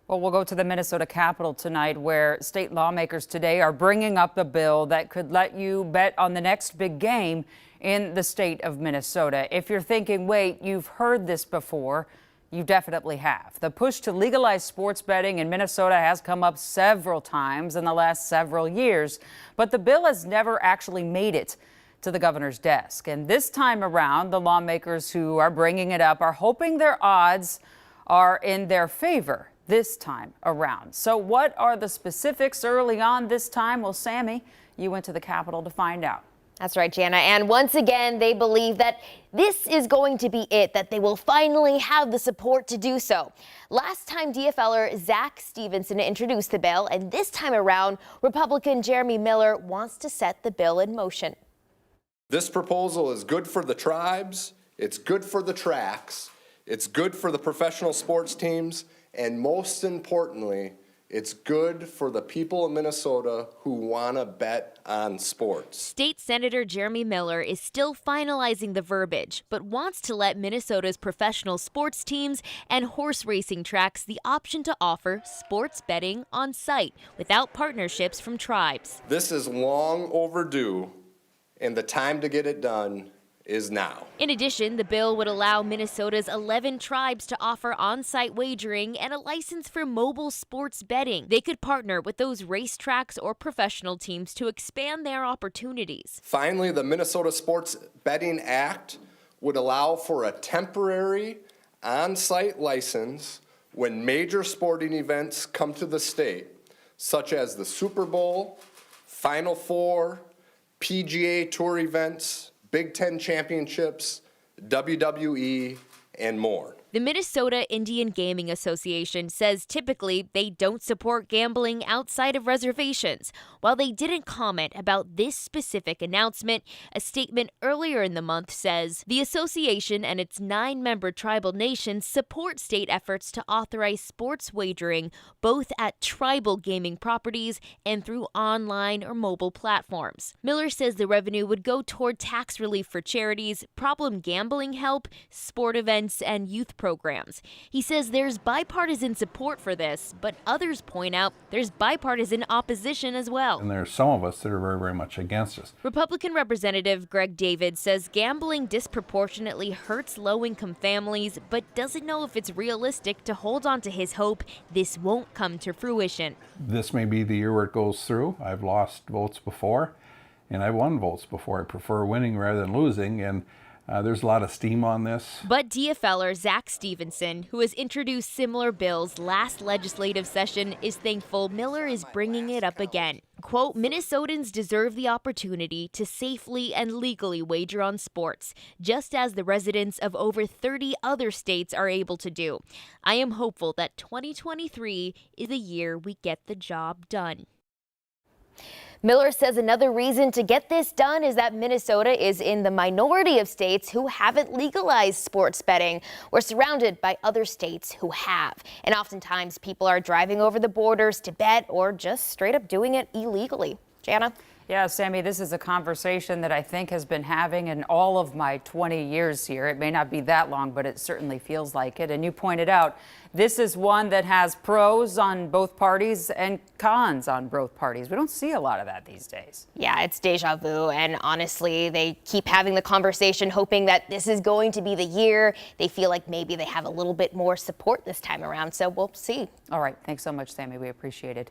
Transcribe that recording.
Well, we'll go to the Minnesota Capitol tonight, where state lawmakers today are bringing up a bill that could let you bet on the next big game in the state of Minnesota. If you're thinking, wait, you've heard this before, you definitely have. The push to legalize sports betting in Minnesota has come up several times in the last several years, but the bill has never actually made it to the governor's desk. And this time around, the lawmakers who are bringing it up are hoping their odds are in their favor this time around. So what are the specifics early on this time? Well, Sammy, you went to the Capitol to find out. That's right, Jana. And once again, they believe that this is going to be it, that they will finally have the support to do so. Last time, DFLer Zach Stevenson introduced the bill, and this time around, Republican Jeremy Miller wants to set the bill in motion. This proposal is good for the tribes, it's good for the tracks, it's good for the professional sports teams, and most importantly, it's good for the people of Minnesota who want to bet on sports. State Senator Jeremy Miller is still finalizing the verbiage, but wants to let Minnesota's professional sports teams and horse racing tracks the option to offer sports betting on site without partnerships from tribes. This is long overdue, and the time to get it done is now. In addition, the bill would allow Minnesota's 11 tribes to offer on-site wagering and a license for mobile sports betting. They could partner with those racetracks or professional teams to expand their opportunities. Finally, the Minnesota Sports Betting Act would allow for a temporary on-site license when major sporting events come to the state, such as the Super Bowl, Final Four, PGA Tour events, Big Ten championships, WWE, and more. The Minnesota Indian Gaming Association says typically they don't support gambling outside of reservations. While they didn't comment about this specific announcement, a statement earlier in the month says the association and its 9-member tribal nations support state efforts to authorize sports wagering both at tribal gaming properties and through online or mobile platforms. Miller says the revenue would go toward tax relief for charities, problem gambling help, sport events, and youth programs. He says there's bipartisan support for this, but others point out there's bipartisan opposition as well. And there are some of us that are very, very much against us. Republican Representative Greg David says gambling disproportionately hurts low-income families, but doesn't know if it's realistic to hold on to his hope this won't come to fruition. This may be the year where it goes through. I've lost votes before, and I've won votes before. I prefer winning rather than losing, and there's a lot of steam on this. But DFLer Zach Stevenson, who has introduced similar bills last legislative session, is thankful Miller is bringing it up again. Quote, Minnesotans deserve the opportunity to safely and legally wager on sports, just as the residents of over 30 other states are able to do. I am hopeful that 2023 is the year we get the job done. Miller says another reason to get this done is that Minnesota is in the minority of states who haven't legalized sports betting. We're surrounded by other states who have. And oftentimes people are driving over the borders to bet or just straight up doing it illegally. Jana? Yeah, Sammy, this is a conversation that I think has been having in all of my 20 years here. It may not be that long, but it certainly feels like it. And you pointed out, this is one that has pros on both parties and cons on both parties. We don't see a lot of that these days. Yeah, it's deja vu. And honestly, they keep having the conversation, hoping that this is going to be the year. They feel like maybe they have a little bit more support this time around. So we'll see. All right. Thanks so much, Sammy. We appreciate it.